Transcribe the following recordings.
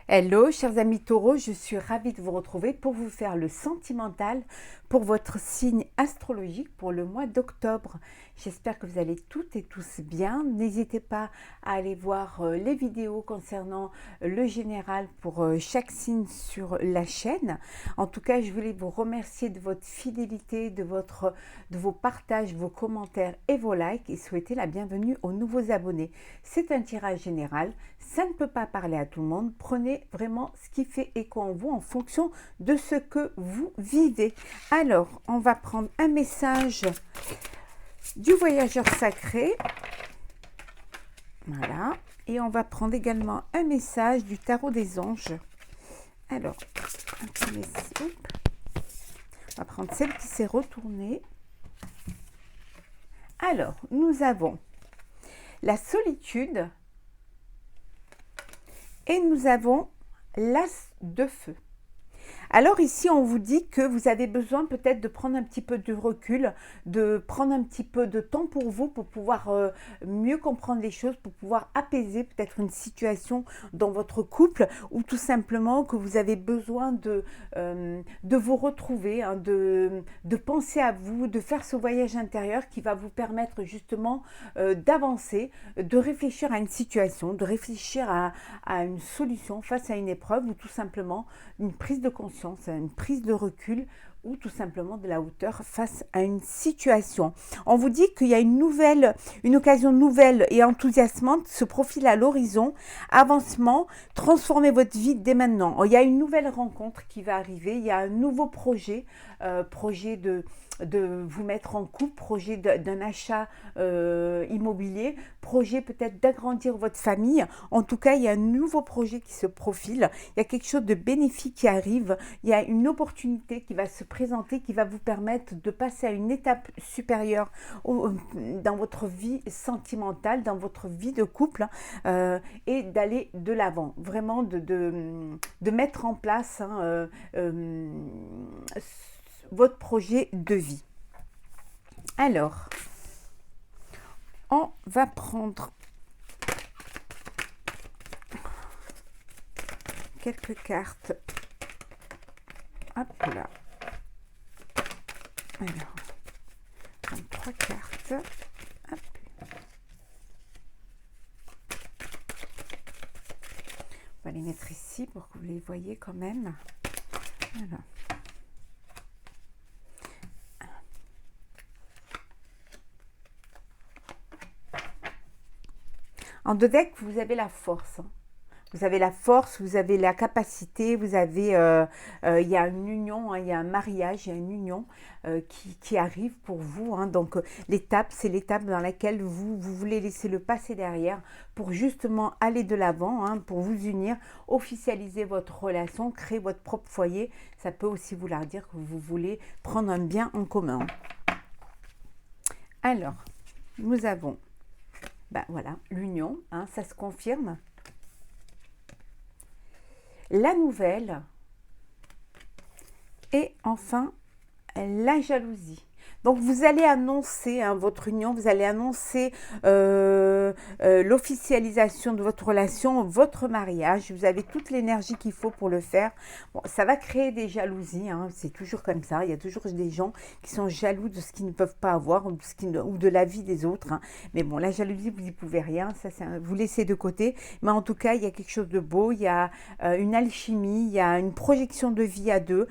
Hello, chers amis taureaux, je suis ravie de vous retrouver pour vous faire le sentimental pour votre signe astrologique pour le mois d'octobre. J'espère que vous allez toutes et tous bien. N'hésitez pas à aller voir les vidéos concernant le général pour chaque signe sur la chaîne. En tout cas, je voulais vous remercier de votre fidélité, de vos partages, vos commentaires et vos likes et souhaiter la bienvenue aux nouveaux abonnés. C'est un tirage général, ça ne peut pas parler à tout le monde. Prenez vraiment ce qui fait écho en vous en fonction de ce que vous vivez. Alors, on va prendre un message du voyageur sacré. Voilà. Et on va prendre également un message du tarot des anges. Alors, un petit message. On va prendre celle qui s'est retournée. Alors, nous avons la solitude et nous avons l'as de feu. Alors ici, on vous dit que vous avez besoin peut-être de prendre un petit peu de recul, de prendre un petit peu de temps pour vous, pour pouvoir mieux comprendre les choses, pour pouvoir apaiser peut-être une situation dans votre couple, ou tout simplement que vous avez besoin de vous retrouver, hein, de penser à vous, de faire ce voyage intérieur qui va vous permettre justement d'avancer, de réfléchir à une situation, de réfléchir à une solution face à une épreuve, ou tout simplement une prise de conscience, une prise de recul ou tout simplement de la hauteur face à une situation. On vous dit qu'il y a une occasion nouvelle et enthousiasmante se profile à l'horizon. Avancement, transformez votre vie dès maintenant. Il y a une nouvelle rencontre qui va arriver, il y a un nouveau projet, projet de vous mettre en couple, projet d'un achat immobilier, projet peut-être d'agrandir votre famille. En tout cas, il y a un nouveau projet qui se profile, il y a quelque chose de bénéfique qui arrive, il y a une opportunité qui va se présenter, qui va vous permettre de passer à une étape supérieure dans votre vie sentimentale, dans votre vie de couple, et d'aller de l'avant, vraiment de mettre en place votre projet de vie. Alors, on va prendre quelques cartes. Hop là. Alors, on prend 3 cartes. Hop. On va les mettre ici pour que vous les voyez quand même. Voilà. En deux decks, vous avez la force. Vous avez la force, vous avez la capacité, vous avez, il y a une union, hein, il y a un mariage, il y a une union qui arrive pour vous. Hein. Donc l'étape, c'est l'étape dans laquelle vous voulez laisser le passé derrière pour justement aller de l'avant, hein, pour vous unir, officialiser votre relation, créer votre propre foyer. Ça peut aussi vouloir dire que vous voulez prendre un bien en commun. Alors, nous avons, voilà, l'union, hein, ça se confirme. La nouvelle et enfin la jalousie. Donc vous allez annoncer votre union, vous allez annoncer l'officialisation de votre relation, votre mariage. Vous avez toute l'énergie qu'il faut pour le faire. Bon, ça va créer des jalousies, hein, c'est toujours comme ça. Il y a toujours des gens qui sont jaloux de ce qu'ils ne peuvent pas avoir ou de la vie des autres. Hein. Mais bon, la jalousie, vous n'y pouvez rien, ça, vous laissez de côté. Mais en tout cas, il y a quelque chose de beau, il y a une alchimie, il y a une projection de vie à deux.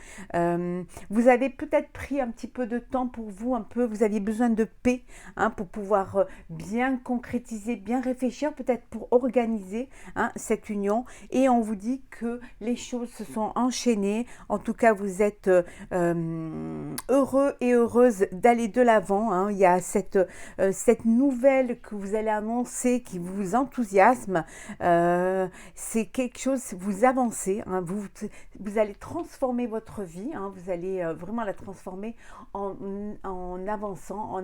Vous avez peut-être pris un petit peu de temps pour vous, vous aviez besoin de paix, hein, pour pouvoir bien concrétiser, bien réfléchir, peut-être pour organiser, hein, cette union. Et on vous dit que les choses se sont enchaînées. En tout cas, vous êtes heureux et heureuse d'aller de l'avant. Hein. Il y a cette nouvelle que vous allez annoncer qui vous enthousiasme. C'est quelque chose, vous avancez, hein, vous allez transformer votre vie, hein, vous allez vraiment la transformer en avançant,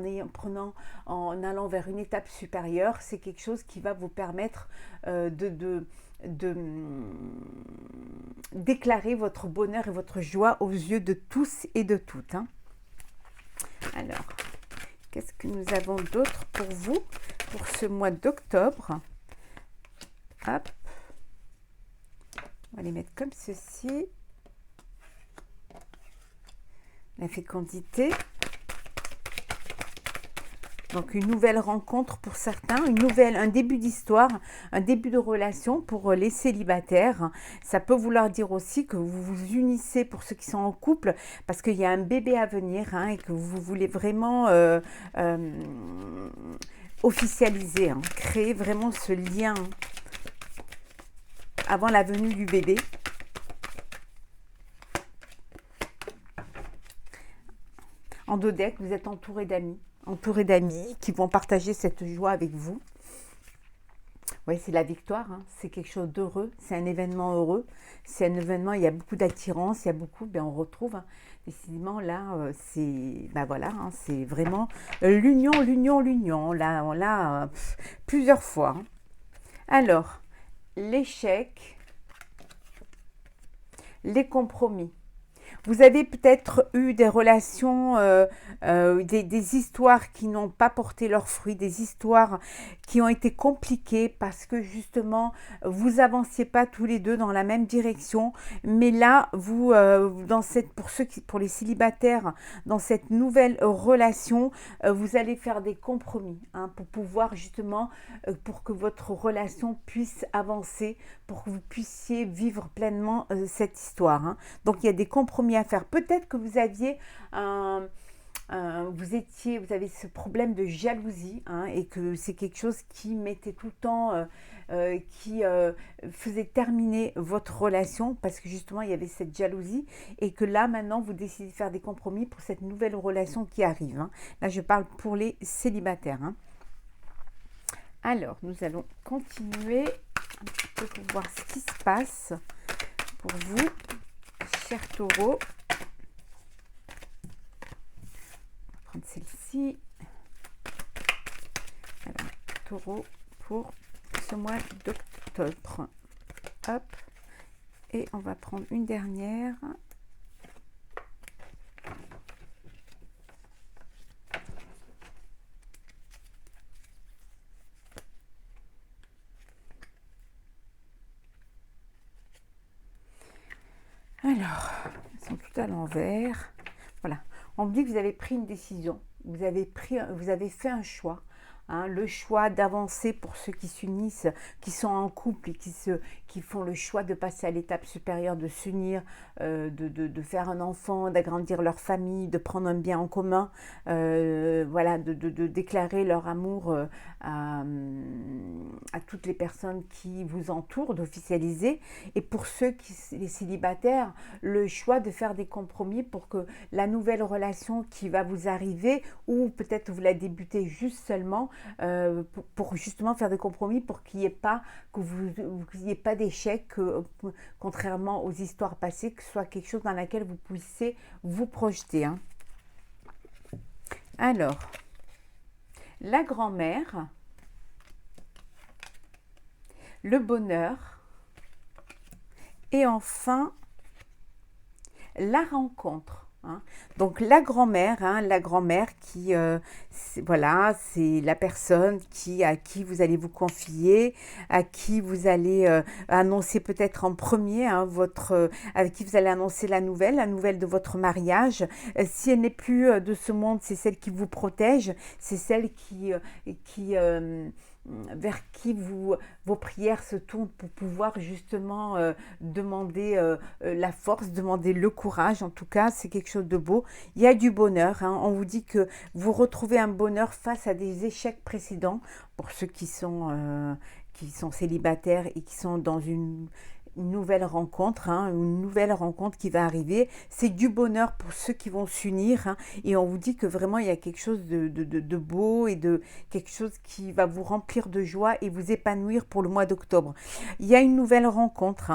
en allant vers une étape supérieure. C'est quelque chose qui va vous permettre déclarer votre bonheur et votre joie aux yeux de tous et de toutes. Hein. Alors, qu'est-ce que nous avons d'autre pour vous pour ce mois d'octobre? Hop. On va les mettre comme ceci. La fécondité. Donc, une nouvelle rencontre pour certains, un début d'histoire, un début de relation pour les célibataires. Ça peut vouloir dire aussi que vous vous unissez pour ceux qui sont en couple parce qu'il y a un bébé à venir et que vous voulez vraiment officialiser, créer vraiment ce lien avant la venue du bébé. En dos deck, vous êtes entouré d'amis qui vont partager cette joie avec vous. Oui, c'est la victoire, c'est quelque chose d'heureux, c'est un événement heureux, c'est un événement, il y a beaucoup d'attirance, il y a beaucoup, on retrouve décidément là, c'est voilà, c'est vraiment l'union, là on l'a plusieurs fois. Alors, l'échec, les compromis. Vous avez peut-être eu des relations, des histoires qui n'ont pas porté leurs fruits, des histoires qui ont été compliquées parce que justement, vous avanciez pas tous les deux dans la même direction. Mais là, vous, pour les célibataires, dans cette nouvelle relation, vous allez faire des compromis pour pouvoir justement, pour que votre relation puisse avancer, pour que vous puissiez vivre pleinement cette histoire. Donc, il y a des compromis à faire. Peut-être que vous aviez vous avez ce problème de jalousie et que c'est quelque chose qui mettait tout le temps, qui faisait terminer votre relation parce que justement il y avait cette jalousie et que là maintenant vous décidez de faire des compromis pour cette nouvelle relation qui arrive. Là je parle pour les célibataires. Alors nous allons continuer un petit peu pour voir ce qui se passe pour vous, chers taureaux. On va prendre celle-ci. Alors, taureau pour ce mois d'octobre. Hop. Et on va prendre une dernière. Alors, elles sont toutes à l'envers. Voilà. On me dit que vous avez pris une décision. Vous avez fait un choix. Le choix d'avancer pour ceux qui s'unissent, qui sont en couple et qui font le choix de passer à l'étape supérieure, de s'unir, de faire un enfant, d'agrandir leur famille, de prendre un bien en commun, voilà, de déclarer leur amour à toutes les personnes qui vous entourent, d'officialiser. Et pour ceux les célibataires, le choix de faire des compromis pour que la nouvelle relation qui va vous arriver, ou peut-être vous la débutez juste seulement, pour justement faire des compromis pour qu'il n'y ait pas d'échec, contrairement aux histoires passées, que ce soit quelque chose dans laquelle vous puissiez vous projeter. Alors, la grand-mère, le bonheur et enfin la rencontre. Donc la grand-mère qui, voilà, c'est la personne à qui vous allez vous confier, à qui vous allez annoncer peut-être en premier, avec qui vous allez annoncer la nouvelle de votre mariage. Si elle n'est plus de ce monde, c'est celle qui vous protège, c'est celle vers qui vos prières se tournent pour pouvoir justement demander la force, demander le courage. En tout cas, c'est quelque chose de beau. Il y a du bonheur. On vous dit que vous retrouvez un bonheur face à des échecs précédents pour ceux qui sont célibataires et qui sont dans une nouvelle rencontre, une nouvelle rencontre qui va arriver. C'est du bonheur pour ceux qui vont s'unir et on vous dit que vraiment il y a quelque chose de beau et de quelque chose qui va vous remplir de joie et vous épanouir pour le mois d'octobre. Il y a une nouvelle rencontre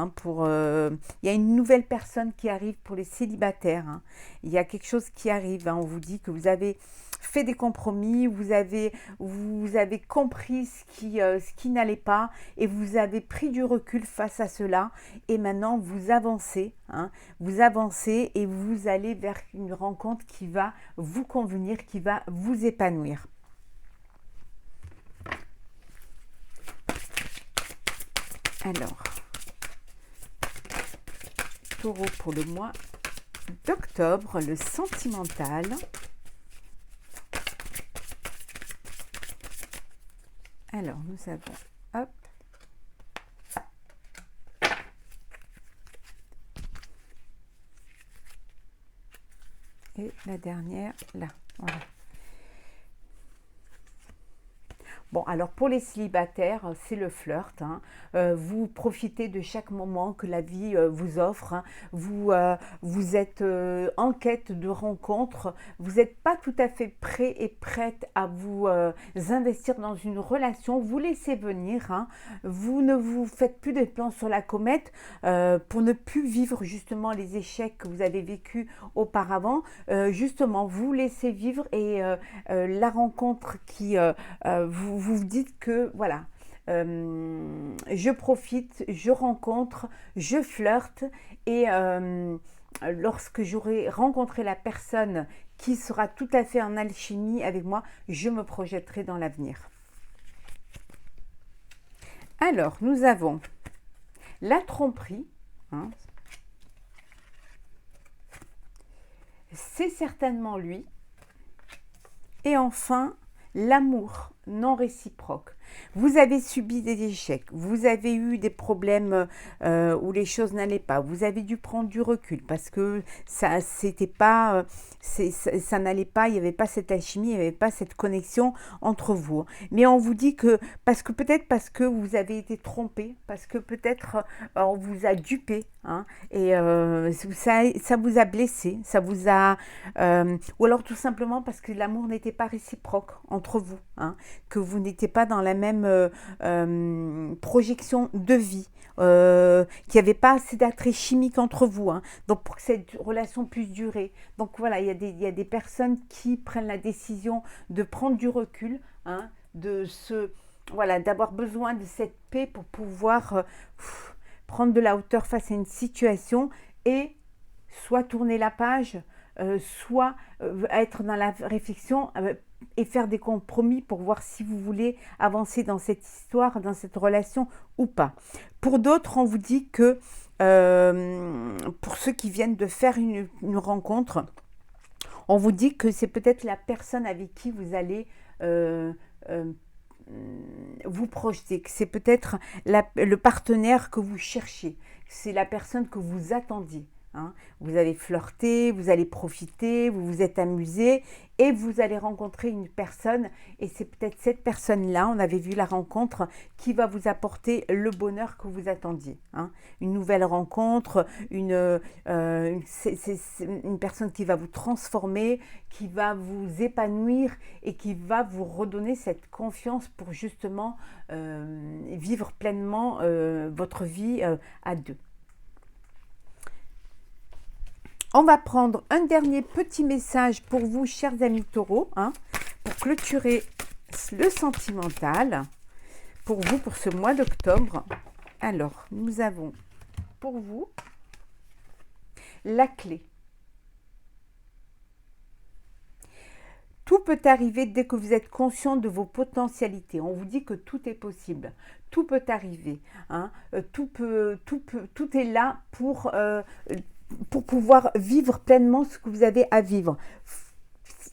il y a une nouvelle personne qui arrive pour les célibataires. Il y a quelque chose qui arrive. On vous dit que vous avez fait des compromis, vous avez compris ce qui n'allait pas et vous avez pris du recul face à cela et maintenant vous avancez, et vous allez vers une rencontre qui va vous convenir, qui va vous épanouir. Alors, taureaux pour le mois d'octobre, le sentimental. Alors, nous avons, hop, et la dernière, là, voilà. Bon, alors pour les célibataires, c'est le flirt, hein. Vous profitez de chaque moment que la vie vous offre, hein. Vous êtes en quête de rencontres. Vous n'êtes pas tout à fait prêt et prête à vous investir dans une relation. Vous laissez venir, hein. Vous ne vous faites plus des plans sur la comète pour ne plus vivre justement les échecs que vous avez vécus auparavant. Justement, vous laissez vivre et la rencontre qui vous dites que voilà, je profite, je rencontre, je flirte et lorsque j'aurai rencontré la personne qui sera tout à fait en alchimie avec moi, je me projetterai dans l'avenir. Alors, nous avons la tromperie, hein. C'est certainement lui. Et enfin, l'amour non réciproque. Vous avez subi des échecs, vous avez eu des problèmes où les choses n'allaient pas, vous avez dû prendre du recul parce que ça c'était pas, ça n'allait pas, il n'y avait pas cette alchimie, il n'y avait pas cette connexion entre vous. Mais on vous dit que, peut-être parce que vous avez été trompé, parce que peut-être on vous a dupé, hein, et ça vous a blessé, ça vous a, ou alors tout simplement parce que l'amour n'était pas réciproque entre vous, hein, que vous n'étiez pas dans la même projection de vie, qu'il n'y avait pas assez d'attrait chimique entre vous, hein, donc pour que cette relation puisse durer. Donc voilà, il y a des personnes qui prennent la décision de prendre du recul, hein, voilà, d'avoir besoin de cette paix pour pouvoir prendre de la hauteur face à une situation et soit tourner la page, soit être dans la réflexion et faire des compromis pour voir si vous voulez avancer dans cette histoire, dans cette relation ou pas. Pour d'autres, on vous dit que pour ceux qui viennent de faire une rencontre, on vous dit que c'est peut-être la personne avec qui vous allez vous projeter, que c'est peut-être le partenaire que vous cherchez, c'est la personne que vous attendiez. Hein. Vous allez flirter, vous allez profiter, vous vous êtes amusé et vous allez rencontrer une personne et c'est peut-être cette personne-là, on avait vu la rencontre, qui va vous apporter le bonheur que vous attendiez. Hein. Une nouvelle rencontre, c'est une personne qui va vous transformer, qui va vous épanouir et qui va vous redonner cette confiance pour justement vivre pleinement votre vie à deux. On va prendre un dernier petit message pour vous, chers amis taureaux, hein, pour clôturer le sentimental, pour vous, pour ce mois d'octobre. Alors, nous avons pour vous la clé. Tout peut arriver dès que vous êtes conscient de vos potentialités. On vous dit que tout est possible. Tout peut arriver. Hein. Tout est là pour pouvoir vivre pleinement ce que vous avez à vivre.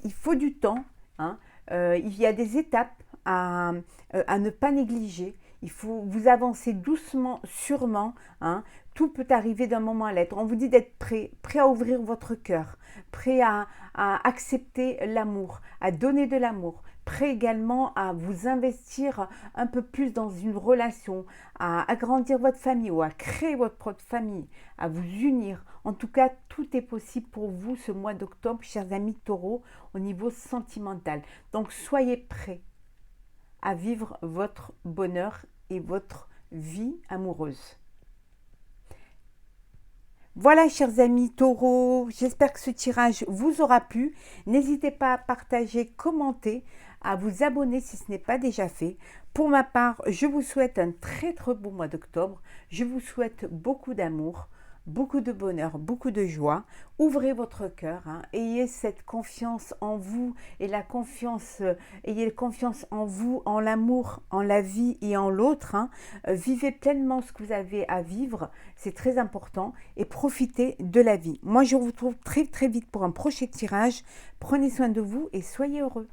Il faut du temps, hein. Il y a des étapes à ne pas négliger. Il faut vous avancer doucement, sûrement, hein. Tout peut arriver d'un moment à l'autre. On vous dit d'être prêt à ouvrir votre cœur, prêt à accepter l'amour, à donner de l'amour, prêt également à vous investir un peu plus dans une relation, à agrandir votre famille ou à créer votre propre famille, à vous unir. En tout cas, tout est possible pour vous ce mois d'octobre, chers amis taureaux, au niveau sentimental. Donc, soyez prêts à vivre votre bonheur et votre vie amoureuse. Voilà, chers amis taureaux, j'espère que ce tirage vous aura plu. N'hésitez pas à partager, commenter, à vous abonner si ce n'est pas déjà fait. Pour ma part, je vous souhaite un très très beau mois d'octobre. Je vous souhaite beaucoup d'amour, beaucoup de bonheur, beaucoup de joie. Ouvrez votre cœur, hein, ayez cette confiance en vous et la confiance, ayez confiance en vous, en l'amour, en la vie et en l'autre. Hein. Vivez pleinement ce que vous avez à vivre, c'est très important, et profitez de la vie. Moi, je vous retrouve très très vite pour un prochain tirage. Prenez soin de vous et soyez heureux.